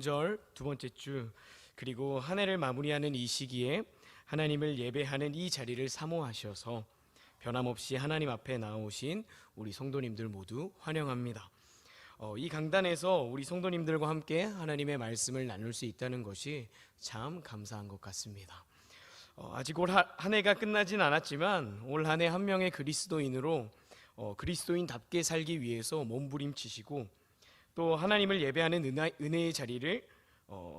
명절 두 번째 주, 그리고 한 해를 마무리하는 이 시기에 하나님을 예배하는 이 자리를 사모하셔서 변함없이 하나님 앞에 나오신 우리 성도님들 모두 환영합니다. 이 강단에서 우리 성도님들과 함께 하나님의 말씀을 나눌 수 있다는 것이 참 감사한 것 같습니다. 아직 올 한 해가 끝나진 않았지만 올 한 해 한 명의 그리스도인으로 그리스도인답게 살기 위해서 몸부림치시고 또 하나님을 예배하는 은혜의 자리를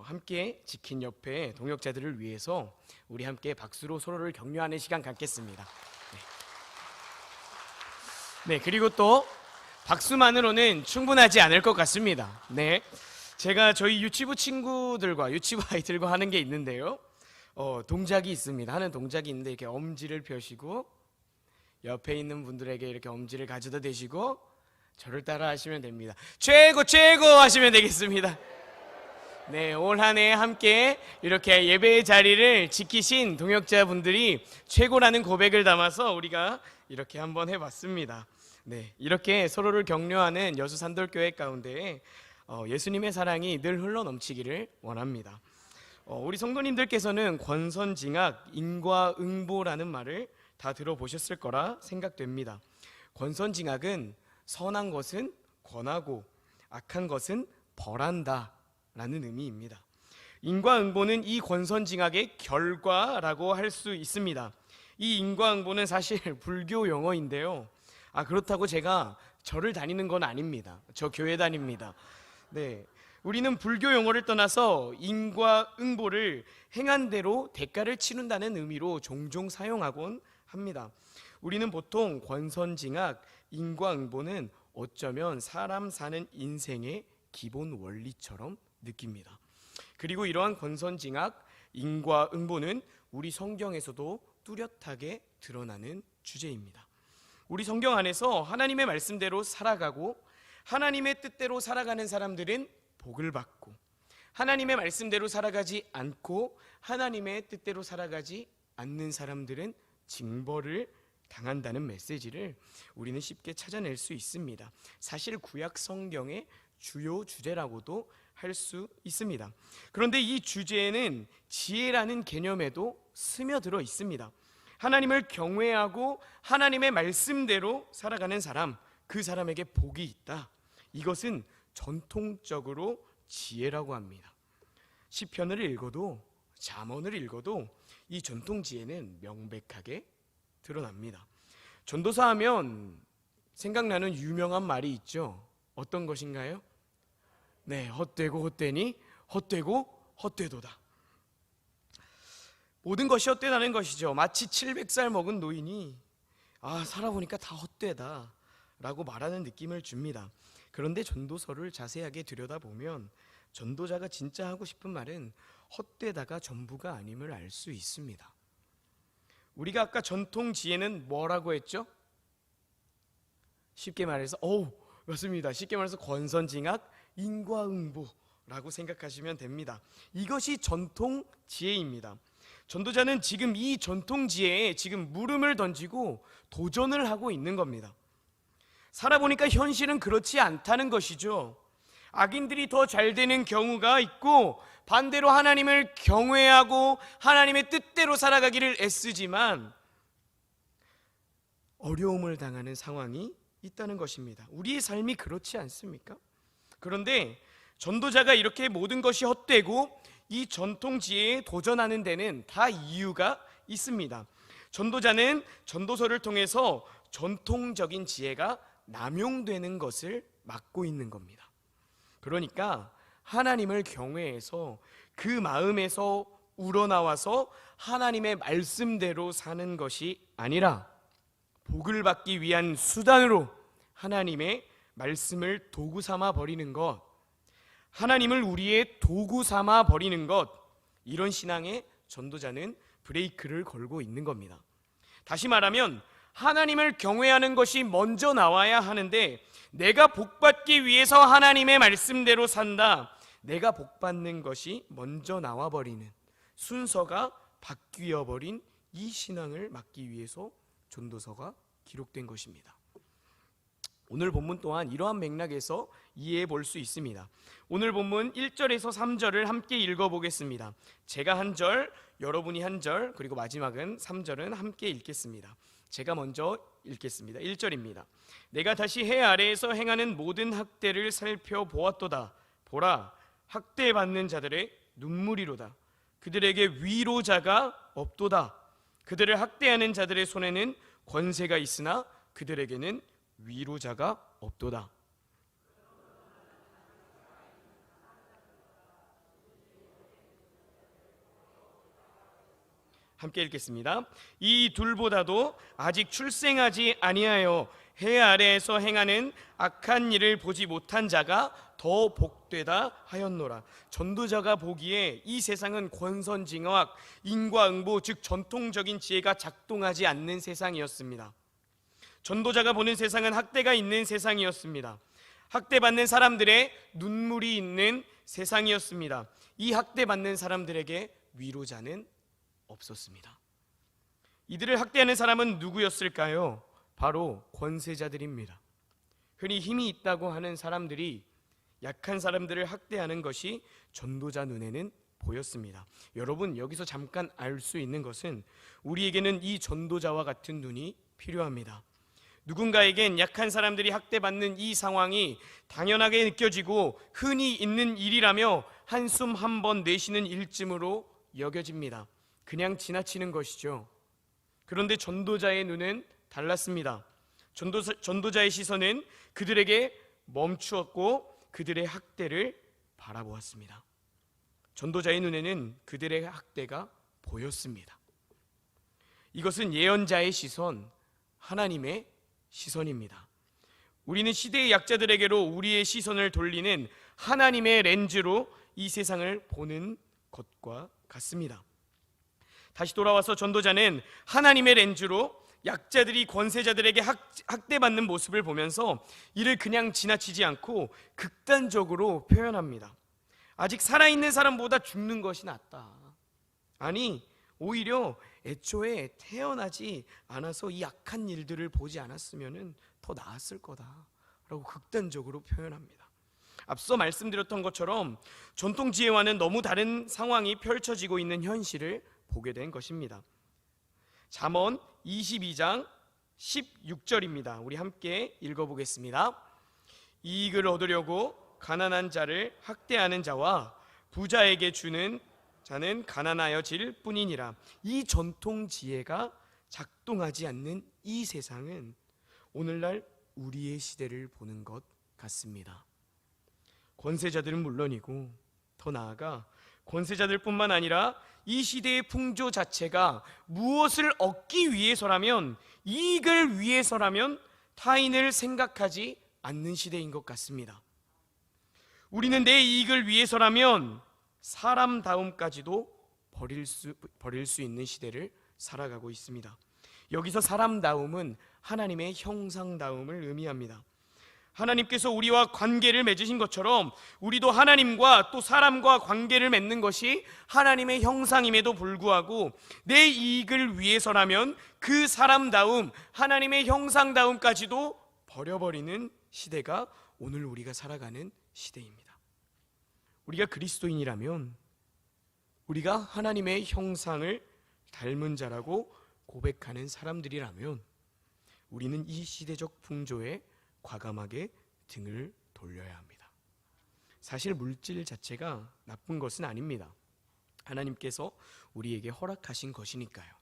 함께 지킨 옆에 동역자들을 위해서 우리 함께 박수로 서로를 격려하는 시간 갖겠습니다. 네, 그리고 또 박수만으로는 충분하지 않을 것 같습니다. 네, 제가 저희 유치부 친구들과 유치부 아이들과 하는 게 있는데요. 동작이 있습니다. 하는 동작이 있는데 이렇게 엄지를 펴시고 옆에 있는 분들에게 이렇게 엄지를 가져다 대시고 저를 따라 하시면 됩니다. 최고 최고 하시면 되겠습니다. 네, 올 한 해 함께 이렇게 예배의 자리를 지키신 동역자분들이 최고라는 고백을 담아서 우리가 이렇게 한번 해봤습니다. 네, 이렇게 서로를 격려하는 여수산돌교회 가운데 예수님의 사랑이 늘 흘러넘치기를 원합니다. 우리 성도님들께서는 권선징악, 인과응보라는 말을 다 들어보셨을 거라 생각됩니다. 권선징악은 선한 것은 권하고 악한 것은 벌한다 라는 의미입니다. 인과응보는 이 권선징악의 결과라고 할 수 있습니다. 이 인과응보는 사실 불교 용어인데요. 그렇다고 제가 절을 다니는 건 아닙니다. 저 교회 다닙니다. 네, 우리는 불교 용어를 떠나서 인과응보를 행한 대로 대가를 치른다는 의미로 종종 사용하곤 합니다. 우리는 보통 권선징악, 인과응보는 어쩌면 사람 사는 인생의 기본 원리처럼 느낍니다. 그리고 이러한 권선징악, 인과응보는 우리 성경에서도 뚜렷하게 드러나는 주제입니다. 우리 성경 안에서 하나님의 말씀대로 살아가고 하나님의 뜻대로 살아가는 사람들은 복을 받고, 하나님의 말씀대로 살아가지 않고 하나님의 뜻대로 살아가지 않는 사람들은 징벌을 당한다는 메시지를 우리는 쉽게 찾아낼 수 있습니다. 사실 구약 성경의 주요 주제라고도 할 수 있습니다. 그런데 이 주제에는 지혜라는 개념에도 스며들어 있습니다. 하나님을 경외하고 하나님의 말씀대로 살아가는 사람, 그 사람에게 복이 있다. 이것은 전통적으로 지혜라고 합니다. 시편을 읽어도 잠언을 읽어도 이 전통 지혜는 명백하게 드러납니다. 전도사 하면 생각나는 유명한 말이 있죠. 어떤 것인가요? 네, 헛되고 헛되니 헛되고 헛되도다. 모든 것이 헛되다는 것이죠. 마치 700살 먹은 노인이 살아보니까 다 헛되다 라고 말하는 느낌을 줍니다. 그런데 전도서를 자세하게 들여다보면 전도자가 진짜 하고 싶은 말은 헛되다가 전부가 아님을 알 수 있습니다. 우리가 아까 전통 지혜는 뭐라고 했죠? 쉽게 말해서 맞습니다. 쉽게 말해서 권선징악, 인과응보라고 생각하시면 됩니다. 이것이 전통 지혜입니다. 전도자는 지금 이 전통 지혜에 지금 물음을 던지고 도전을 하고 있는 겁니다. 살아보니까 현실은 그렇지 않다는 것이죠. 악인들이 더 잘 되는 경우가 있고 반대로 하나님을 경외하고 하나님의 뜻대로 살아가기를 애쓰지만 어려움을 당하는 상황이 있다는 것입니다. 우리의 삶이 그렇지 않습니까? 그런데 전도자가 이렇게 모든 것이 헛되고 이 전통 지혜에 도전하는 데는 다 이유가 있습니다. 전도자는 전도서를 통해서 전통적인 지혜가 남용되는 것을 막고 있는 겁니다. 그러니까 하나님을 경외해서 그 마음에서 우러나와서 하나님의 말씀대로 사는 것이 아니라 복을 받기 위한 수단으로 하나님의 말씀을 도구 삼아 버리는 것, 하나님을 우리의 도구 삼아 버리는 것, 이런 신앙에 전도자는 브레이크를 걸고 있는 겁니다. 다시 말하면 하나님을 경외하는 것이 먼저 나와야 하는데 내가 복받기 위해서 하나님의 말씀대로 산다, 내가 복받는 것이 먼저 나와버리는 순서가 바뀌어버린 이 신앙을 막기 위해서 전도서가 기록된 것입니다. 오늘 본문 또한 이러한 맥락에서 이해해 볼 수 있습니다. 오늘 본문 1절에서 3절을 함께 읽어보겠습니다. 제가 한 절, 여러분이 한 절, 그리고 마지막은 3절은 함께 읽겠습니다. 제가 먼저 읽겠습니다. 1절입니다. 내가 다시 해 아래에서 행하는 모든 학대를 살펴보았도다. 보라, 학대받는 자들의 눈물이로다. 그들에게 위로자가 없도다. 그들을 학대하는 자들의 손에는 권세가 있으나 그들에게는 위로자가 없도다. 함께 읽겠습니다. 이 둘보다도 아직 출생하지 아니하여 해 아래에서 행하는 악한 일을 보지 못한 자가 더 복되다 하였노라. 전도자가 보기에 이 세상은 권선징악, 인과응보, 즉 전통적인 지혜가 작동하지 않는 세상이었습니다. 전도자가 보는 세상은 학대가 있는 세상이었습니다. 학대받는 사람들의 눈물이 있는 세상이었습니다. 이 학대받는 사람들에게 위로자는 없었습니다. 이들을 학대하는 사람은 누구였을까요? 바로 권세자들입니다. 흔히 힘이 있다고 하는 사람들이 약한 사람들을 학대하는 것이 전도자 눈에는 보였습니다. 여러분, 여기서 잠깐 알 수 있는 것은 우리에게는 이 전도자와 같은 눈이 필요합니다. 누군가에겐 약한 사람들이 학대받는 이 상황이 당연하게 느껴지고 흔히 있는 일이라며 한숨 한 번 내쉬는 일쯤으로 여겨집니다. 그냥 지나치는 것이죠. 그런데 전도자의 눈은 달랐습니다. 전도자의 시선은 그들에게 멈추었고 그들의 학대를 바라보았습니다. 전도자의 눈에는 그들의 학대가 보였습니다. 이것은 예언자의 시선, 하나님의 시선입니다. 우리는 시대의 약자들에게로 우리의 시선을 돌리는 하나님의 렌즈로 이 세상을 보는 것과 같습니다. 다시 돌아와서 전도자는 하나님의 렌즈로 약자들이 권세자들에게 학대받는 모습을 보면서 이를 그냥 지나치지 않고 극단적으로 표현합니다. 아직 살아있는 사람보다 죽는 것이 낫다. 아니, 오히려 애초에 태어나지 않아서 이 악한 일들을 보지 않았으면 더 나았을 거다라고 극단적으로 표현합니다. 앞서 말씀드렸던 것처럼 전통 지혜와는 너무 다른 상황이 펼쳐지고 있는 현실을 보게 된 것입니다. 잠언 22장 16절입니다. 우리 함께 읽어보겠습니다. 이익을 얻으려고 가난한 자를 학대하는 자와 부자에게 주는 자는 가난하여질 뿐이니라. 이 전통 지혜가 작동하지 않는 이 세상은 오늘날 우리의 시대를 보는 것 같습니다. 권세자들은 물론이고 더 나아가 권세자들뿐만 아니라 이 시대의 풍조 자체가 무엇을 얻기 위해서라면, 이익을 위해서라면 타인을 생각하지 않는 시대인 것 같습니다. 우리는 내 이익을 위해서라면 사람다움까지도 버릴 수 있는 시대를 살아가고 있습니다. 여기서 사람다움은 하나님의 형상다움을 의미합니다. 하나님께서 우리와 관계를 맺으신 것처럼 우리도 하나님과 또 사람과 관계를 맺는 것이 하나님의 형상임에도 불구하고 내 이익을 위해서라면 그 사람다움, 하나님의 형상다움까지도 버려버리는 시대가 오늘 우리가 살아가는 시대입니다. 우리가 그리스도인이라면, 우리가 하나님의 형상을 닮은 자라고 고백하는 사람들이라면 우리는 이 시대적 풍조에 과감하게 등을 돌려야 합니다. 사실 물질 자체가 나쁜 것은 아닙니다. 하나님께서 우리에게 허락하신 것이니까요.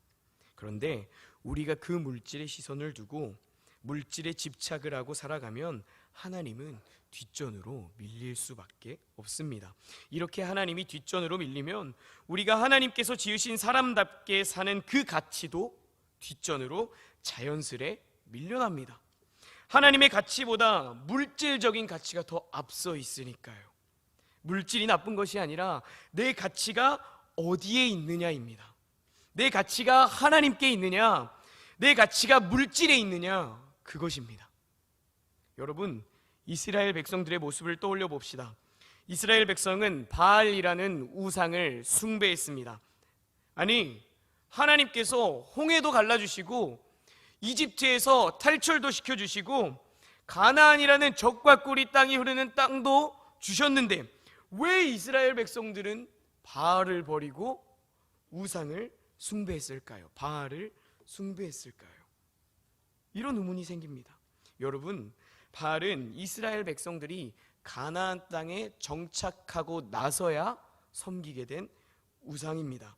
그런데 우리가 그 물질의 시선을 두고 물질에 집착을 하고 살아가면 하나님은 뒷전으로 밀릴 수밖에 없습니다. 이렇게 하나님이 뒷전으로 밀리면 우리가 하나님께서 지으신 사람답게 사는 그 가치도 뒷전으로 자연스레 밀려납니다. 하나님의 가치보다 물질적인 가치가 더 앞서 있으니까요. 물질이 나쁜 것이 아니라 내 가치가 어디에 있느냐입니다. 내 가치가 하나님께 있느냐, 내 가치가 물질에 있느냐, 그것입니다. 여러분, 이스라엘 백성들의 모습을 떠올려 봅시다. 이스라엘 백성은 바알이라는 우상을 숭배했습니다. 아니, 하나님께서 홍해도 갈라주시고 이집트에서 탈출도 시켜주시고 가나안이라는 젖과 꿀이 땅이 흐르는 땅도 주셨는데 왜 이스라엘 백성들은 바알을 버리고 우상을 숭배했을까요? 바알을 숭배했을까요? 이런 의문이 생깁니다. 여러분, 바알은 이스라엘 백성들이 가나안 땅에 정착하고 나서야 섬기게 된 우상입니다.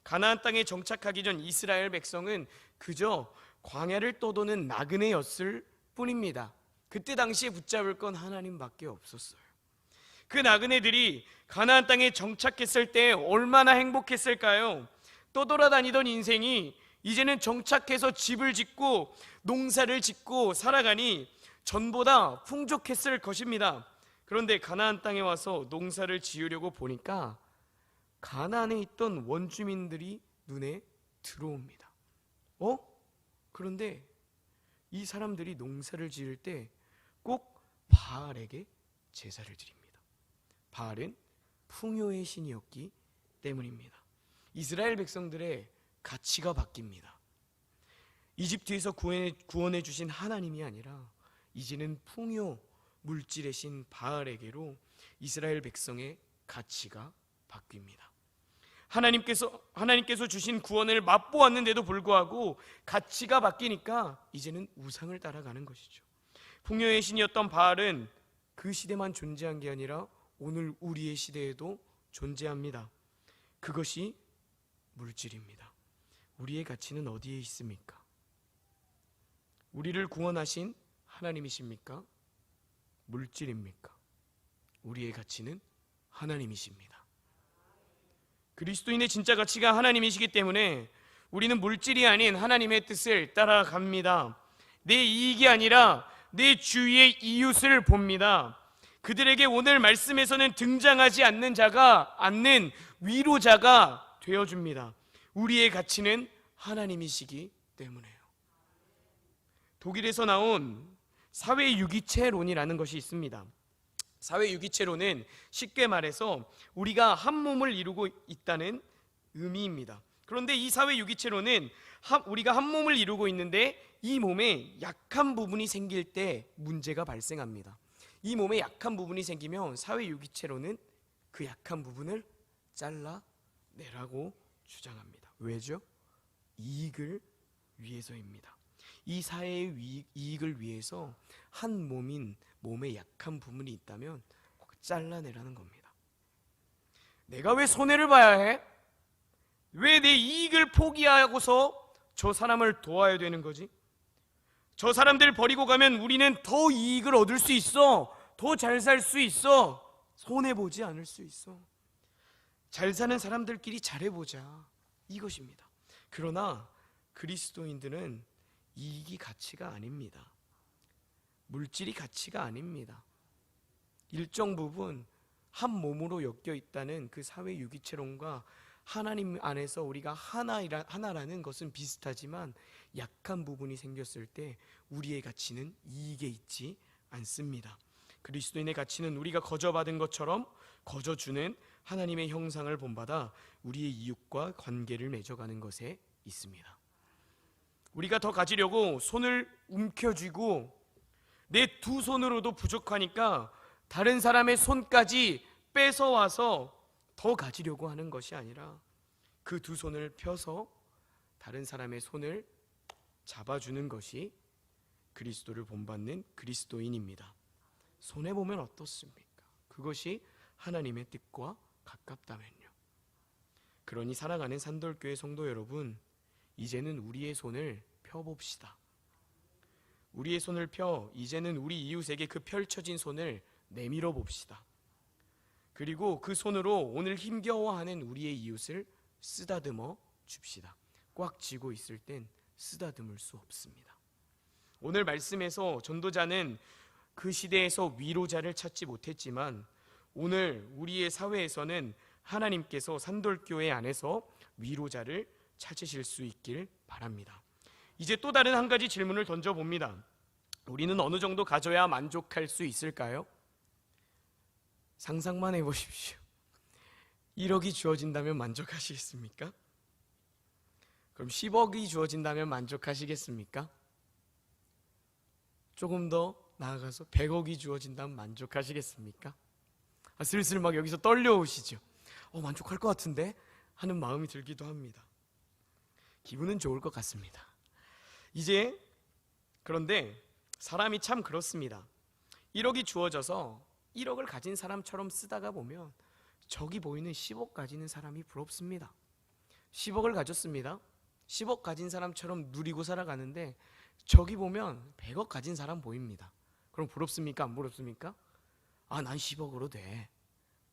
가나안 땅에 정착하기 전 이스라엘 백성은 그저 광야를 떠도는 나그네였을 뿐입니다. 그때 당시에 붙잡을 건 하나님밖에 없었어요. 그 나그네들이 가나안 땅에 정착했을 때 얼마나 행복했을까요? 떠돌아다니던 인생이 이제는 정착해서 집을 짓고 농사를 짓고 살아가니 전보다 풍족했을 것입니다. 그런데 가나안 땅에 와서 농사를 지으려고 보니까 가나안에 있던 원주민들이 눈에 들어옵니다. 그런데 이 사람들이 농사를 지을 때 꼭 바알에게 제사를 드립니다. 바알은 풍요의 신이었기 때문입니다. 이스라엘 백성들의 가치가 바뀝니다. 이집트에서 구원해 주신 하나님이 아니라 이제는 풍요, 물질의 신 바알에게로 이스라엘 백성의 가치가 바뀝니다. 하나님께서 주신 구원을 맛보았는데도 불구하고 가치가 바뀌니까 이제는 우상을 따라가는 것이죠. 풍요의 신이었던 바알은 그 시대만 존재한 게 아니라 오늘 우리의 시대에도 존재합니다. 그것이 물질입니다. 우리의 가치는 어디에 있습니까? 우리를 구원하신 하나님이십니까? 물질입니까? 우리의 가치는 하나님이십니다. 그리스도인의 진짜 가치가 하나님이시기 때문에 우리는 물질이 아닌 하나님의 뜻을 따라갑니다. 내 이익이 아니라 내 주위의 이웃을 봅니다. 그들에게 오늘 말씀에서는 등장하지 않는 위로자가 되어줍니다. 우리의 가치는 하나님이시기 때문에요. 독일에서 나온 사회유기체론이라는 것이 있습니다. 사회유기체론은 쉽게 말해서 우리가 한 몸을 이루고 있다는 의미입니다. 그런데 이 사회유기체론은 우리가 한 몸을 이루고 있는데 이 몸에 약한 부분이 생길 때 문제가 발생합니다. 이 몸에 약한 부분이 생기면 사회유기체론은 그 약한 부분을 잘라내라고 주장합니다. 왜죠? 이익을 위해서입니다. 이 사회의 이익을 위해서 한 몸에 약한 부분이 있다면 잘라내라는 겁니다. 내가 왜 손해를 봐야 해? 왜 내 이익을 포기하고서 저 사람을 도와야 되는 거지? 저 사람들 버리고 가면 우리는 더 이익을 얻을 수 있어. 더 잘 살 수 있어. 손해보지 않을 수 있어. 잘 사는 사람들끼리 잘해보자. 이것입니다. 그러나 그리스도인들은 이익이 가치가 아닙니다. 물질이 가치가 아닙니다. 일정 부분 한 몸으로 엮여 있다는 그 사회 유기체론과 하나님 안에서 우리가 하나라는 것은 비슷하지만 약한 부분이 생겼을 때 우리의 가치는 이익에 있지 않습니다. 그리스도인의 가치는 우리가 거저받은 것처럼 거저주는 하나님의 형상을 본받아 우리의 이웃과 관계를 맺어가는 것에 있습니다. 우리가 더 가지려고 손을 움켜쥐고 내 두 손으로도 부족하니까 다른 사람의 손까지 뺏어와서 더 가지려고 하는 것이 아니라 그 두 손을 펴서 다른 사람의 손을 잡아주는 것이 그리스도를 본받는 그리스도인입니다. 손해보면 어떻습니까? 그것이 하나님의 뜻과 가깝다면요. 그러니 사랑하는 산돌교회 성도 여러분, 이제는 우리의 손을 펴봅시다. 우리의 손을 펴 이제는 우리 이웃에게 그 펼쳐진 손을 내밀어 봅시다. 그리고 그 손으로 오늘 힘겨워하는 우리의 이웃을 쓰다듬어 줍시다. 꽉 쥐고 있을 땐 쓰다듬을 수 없습니다. 오늘 말씀에서 전도자는 그 시대에서 위로자를 찾지 못했지만 오늘 우리의 사회에서는 하나님께서 산돌교회 안에서 위로자를 찾으실 수 있길 바랍니다. 이제 또 다른 한 가지 질문을 던져봅니다. 우리는 어느 정도 가져야 만족할 수 있을까요? 상상만 해보십시오. 1억이 주어진다면 만족하시겠습니까? 그럼 10억이 주어진다면 만족하시겠습니까? 조금 더 나아가서 100억이 주어진다면 만족하시겠습니까? 슬슬 막 여기서 떨려오시죠. 만족할 것 같은데 하는 마음이 들기도 합니다. 기분은 좋을 것 같습니다. 이제 그런데 사람이 참 그렇습니다. 1억이 주어져서 1억을 가진 사람처럼 쓰다가 보면 저기 보이는 10억 가지는 사람이 부럽습니다. 10억을 가졌습니다. 10억 가진 사람처럼 누리고 살아가는데 저기 보면 100억 가진 사람 보입니다. 그럼 부럽습니까? 안 부럽습니까? 난 10억으로 돼,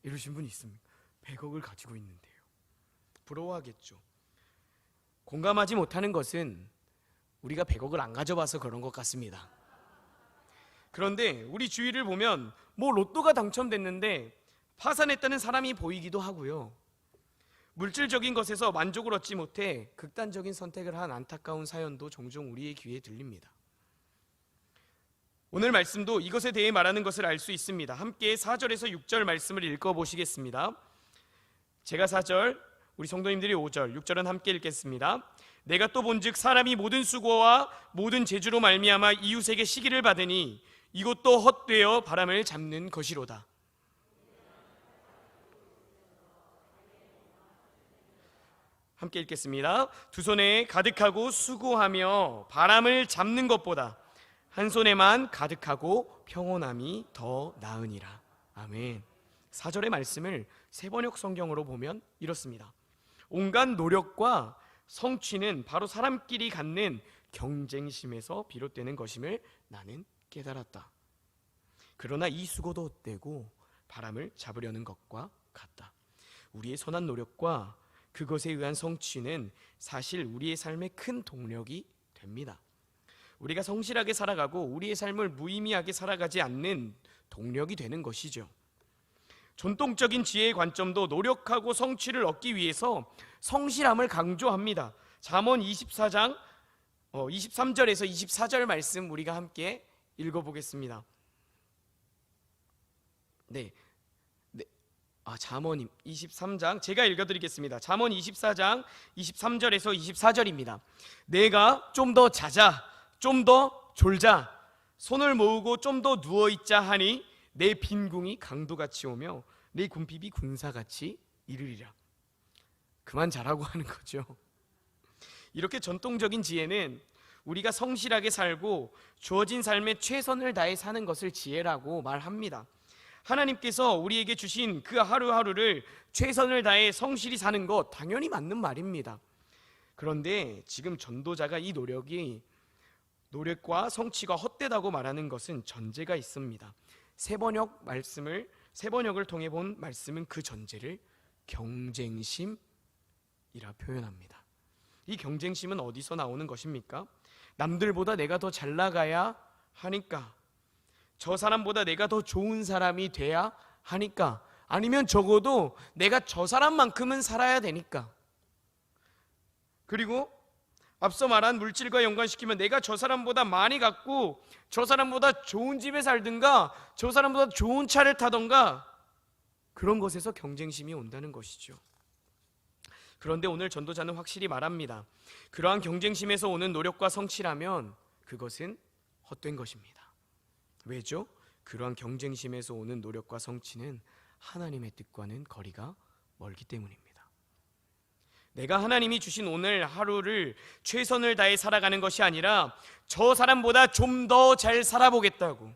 이러신 분이 있습니다. 100억을 가지고 있는데요. 부러워하겠죠. 공감하지 못하는 것은 우리가 100억을 안 가져봐서 그런 것 같습니다. 그런데 우리 주위를 보면 로또가 당첨됐는데 파산했다는 사람이 보이기도 하고요. 물질적인 것에서 만족을 얻지 못해 극단적인 선택을 한 안타까운 사연도 종종 우리의 귀에 들립니다. 오늘 말씀도 이것에 대해 말하는 것을 알 수 있습니다. 함께 4절에서 6절 말씀을 읽어보시겠습니다. 제가 4절, 우리 성도님들이 5절, 6절은 함께 읽겠습니다. 내가 또 본즉 사람이 모든 수고와 모든 재주로 말미암아 이웃에게 시기를 받으니 이것도 헛되어 바람을 잡는 것이로다. 함께 읽겠습니다. 두 손에 가득하고 수고하며 바람을 잡는 것보다 한 손에만 가득하고 평온함이 더 나으니라. 아멘. 4절의 말씀을 세번역 성경으로 보면 이렇습니다. 온갖 노력과 성취는 바로 사람끼리 갖는 경쟁심에서 비롯되는 것임을 나는 깨달았다. 그러나 이 수고도 헛되고 바람을 잡으려는 것과 같다. 우리의 선한 노력과 그것에 의한 성취는 사실 우리의 삶의 큰 동력이 됩니다. 우리가 성실하게 살아가고 우리의 삶을 무의미하게 살아가지 않는 동력이 되는 것이죠. 전통적인 지혜의 관점도 노력하고 성취를 얻기 위해서 성실함을 강조합니다. 잠언 24장 23절에서 24절 말씀 우리가 함께 읽어보겠습니다. 잠언 23장 제가 읽어드리겠습니다. 잠언 24장 23절에서 24절입니다. 내가 좀 더 자자, 좀 더 졸자, 손을 모으고 좀 더 누워있자 하니 내 빈궁이 강도같이 오며 내 궁핍이 군사같이 이르리라. 그만 자라고 하는 거죠. 이렇게 전통적인 지혜는 우리가 성실하게 살고 주어진 삶에 최선을 다해 사는 것을 지혜라고 말합니다. 하나님께서 우리에게 주신 그 하루하루를 최선을 다해 성실히 사는 것 당연히 맞는 말입니다. 그런데 지금 전도자가 이 노력과 성취가 헛되다고 말하는 것은 전제가 있습니다. 세번역을 통해 본 말씀은 그 전제를 경쟁심이라 표현합니다. 이 경쟁심은 어디서 나오는 것입니까? 남들보다 내가 더 잘 나가야 하니까, 저 사람보다 내가 더 좋은 사람이 돼야 하니까, 아니면 적어도 내가 저 사람만큼은 살아야 되니까. 그리고 앞서 말한 물질과 연관시키면 내가 저 사람보다 많이 갖고 저 사람보다 좋은 집에 살든가 저 사람보다 좋은 차를 타던가 그런 것에서 경쟁심이 온다는 것이죠. 그런데 오늘 전도자는 확실히 말합니다. 그러한 경쟁심에서 오는 노력과 성취라면 그것은 헛된 것입니다. 왜죠? 그러한 경쟁심에서 오는 노력과 성취는 하나님의 뜻과는 거리가 멀기 때문입니다. 내가 하나님이 주신 오늘 하루를 최선을 다해 살아가는 것이 아니라 저 사람보다 좀 더 잘 살아보겠다고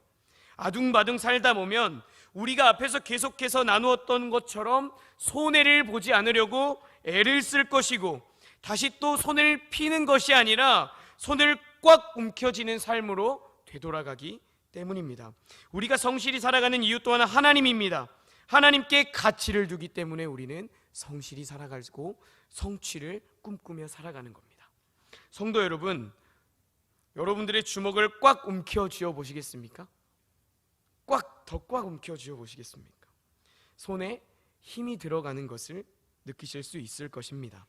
아둥바둥 살다 보면 우리가 앞에서 계속해서 나누었던 것처럼 손해를 보지 않으려고 애를 쓸 것이고, 다시 또 손을 피는 것이 아니라 손을 꽉 움켜쥐는 삶으로 되돌아가기 때문입니다. 우리가 성실히 살아가는 이유 또한 하나님입니다. 하나님께 가치를 두기 때문에 우리는 성실히 살아가고 성취를 꿈꾸며 살아가는 겁니다. 성도 여러분, 여러분들의 주먹을 꽉 움켜쥐어 보시겠습니까? 더 꽉 움켜쥐어 보시겠습니까? 손에 힘이 들어가는 것을 느끼실 수 있을 것입니다.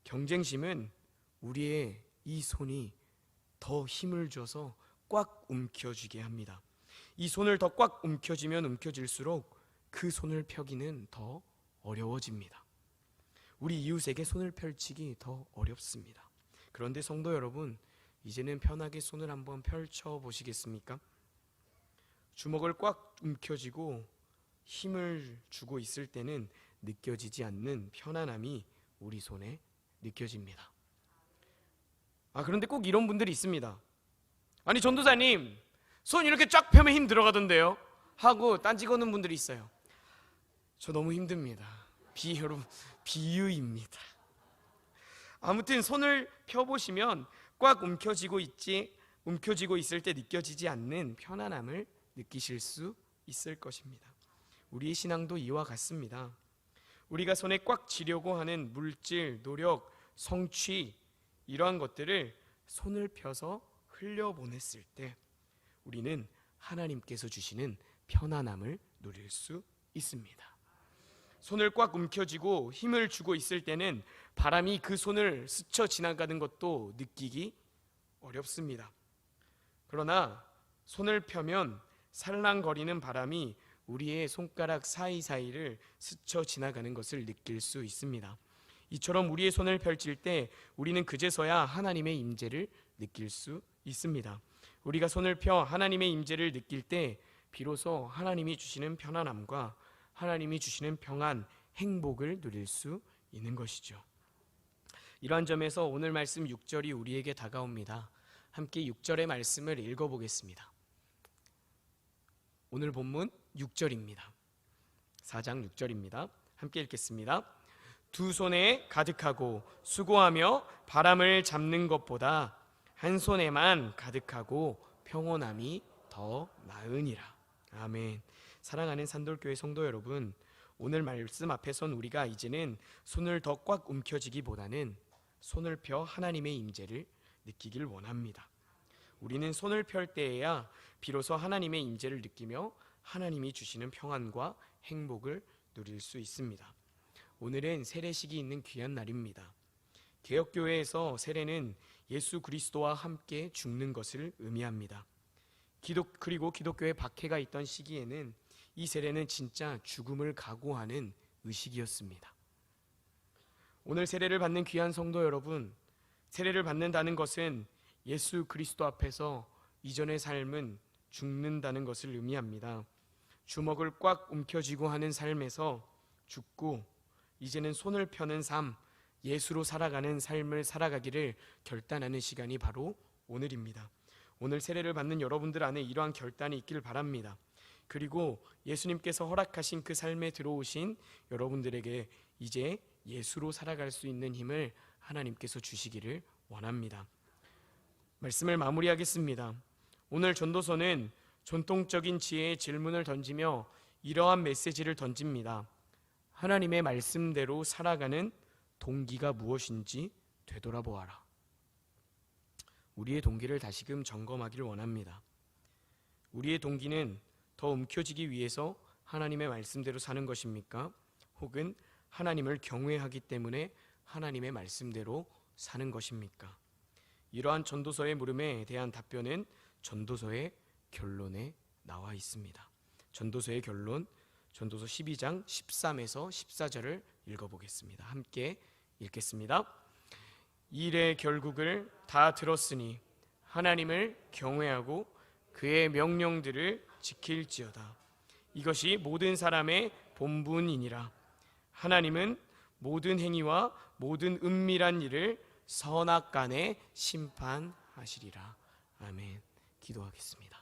경쟁심은 우리의 이 손이 더 힘을 줘서 꽉 움켜쥐게 합니다. 이 손을 더 꽉 움켜쥐면 움켜질수록 그 손을 펴기는 더 어려워집니다. 우리 이웃에게 손을 펼치기 더 어렵습니다. 그런데 성도 여러분, 이제는 편하게 손을 한번 펼쳐 보시겠습니까? 주먹을 꽉 움켜쥐고 힘을 주고 있을 때는 느껴지지 않는 편안함이 우리 손에 느껴집니다. 그런데 꼭 이런 분들이 있습니다. 아니 전도사님, 손 이렇게 쫙 펴면 힘 들어가던데요 하고 딴지 거는 분들이 있어요. 저 너무 힘듭니다. 여러분, 비유입니다. 아무튼 손을 펴보시면 꽉 움켜쥐고 있을 때 느껴지지 않는 편안함을 느끼실 수 있을 것입니다. 우리의 신앙도 이와 같습니다. 우리가 손에 꽉 쥐려고 하는 물질, 노력, 성취 이러한 것들을 손을 펴서 흘려보냈을 때 우리는 하나님께서 주시는 편안함을 누릴 수 있습니다. 손을 꽉 움켜쥐고 힘을 주고 있을 때는 바람이 그 손을 스쳐 지나가는 것도 느끼기 어렵습니다. 그러나 손을 펴면 살랑거리는 바람이 우리의 손가락 사이사이를 스쳐 지나가는 것을 느낄 수 있습니다. 이처럼 우리의 손을 펼칠 때 우리는 그제서야 하나님의 임재를 느낄 수 있습니다. 우리가 손을 펴 하나님의 임재를 느낄 때 비로소 하나님이 주시는 편안함과 하나님이 주시는 평안, 행복을 누릴 수 있는 것이죠. 이러한 점에서 오늘 말씀 6절이 우리에게 다가옵니다. 함께 6절의 말씀을 읽어보겠습니다. 오늘 본문 6절입니다. 4장 6절입니다. 함께 읽겠습니다. 두 손에 가득하고 수고하며 바람을 잡는 것보다 한 손에만 가득하고 평온함이 더 나으니라. 아멘. 사랑하는 산돌교회 성도 여러분, 오늘 말씀 앞에 선 우리가 이제는 손을 더 꽉 움켜쥐기보다는 손을 펴 하나님의 임재를 느끼길 원합니다. 우리는 손을 펼 때에야 비로소 하나님의 임재를 느끼며 하나님이 주시는 평안과 행복을 누릴 수 있습니다. 오늘은 세례식이 있는 귀한 날입니다. 개혁교회에서 세례는 예수 그리스도와 함께 죽는 것을 의미합니다. 그리고 기독교의 박해가 있던 시기에는 이 세례는 진짜 죽음을 각오하는 의식이었습니다. 오늘 세례를 받는 귀한 성도 여러분, 세례를 받는다는 것은 예수 그리스도 앞에서 이전의 삶은 죽는다는 것을 의미합니다. 주먹을 꽉 움켜쥐고 하는 삶에서 죽고 이제는 손을 펴는 삶, 예수로 살아가는 삶을 살아가기를 결단하는 시간이 바로 오늘입니다. 오늘 세례를 받는 여러분들 안에 이러한 결단이 있길 바랍니다. 그리고 예수님께서 허락하신 그 삶에 들어오신 여러분들에게 이제 예수로 살아갈 수 있는 힘을 하나님께서 주시기를 원합니다. 말씀을 마무리하겠습니다. 오늘 전도서는 전통적인 지혜의 질문을 던지며 이러한 메시지를 던집니다. 하나님의 말씀대로 살아가는 동기가 무엇인지 되돌아보아라. 우리의 동기를 다시금 점검하기를 원합니다. 우리의 동기는 더 움켜쥐기 위해서 하나님의 말씀대로 사는 것입니까? 혹은 하나님을 경외하기 때문에 하나님의 말씀대로 사는 것입니까? 이러한 전도서의 물음에 대한 답변은 전도서의 결론에 나와 있습니다. 전도서의 결론, 전도서 12장 13에서 14절을 읽어보겠습니다. 함께 읽겠습니다. 일의 결국을 다 들었으니 하나님을 경외하고 그의 명령들을 지킬지어다. 이것이 모든 사람의 본분이니라. 하나님은 모든 행위와 모든 은밀한 일을 선악간에 심판하시리라. 아멘. 기도하겠습니다.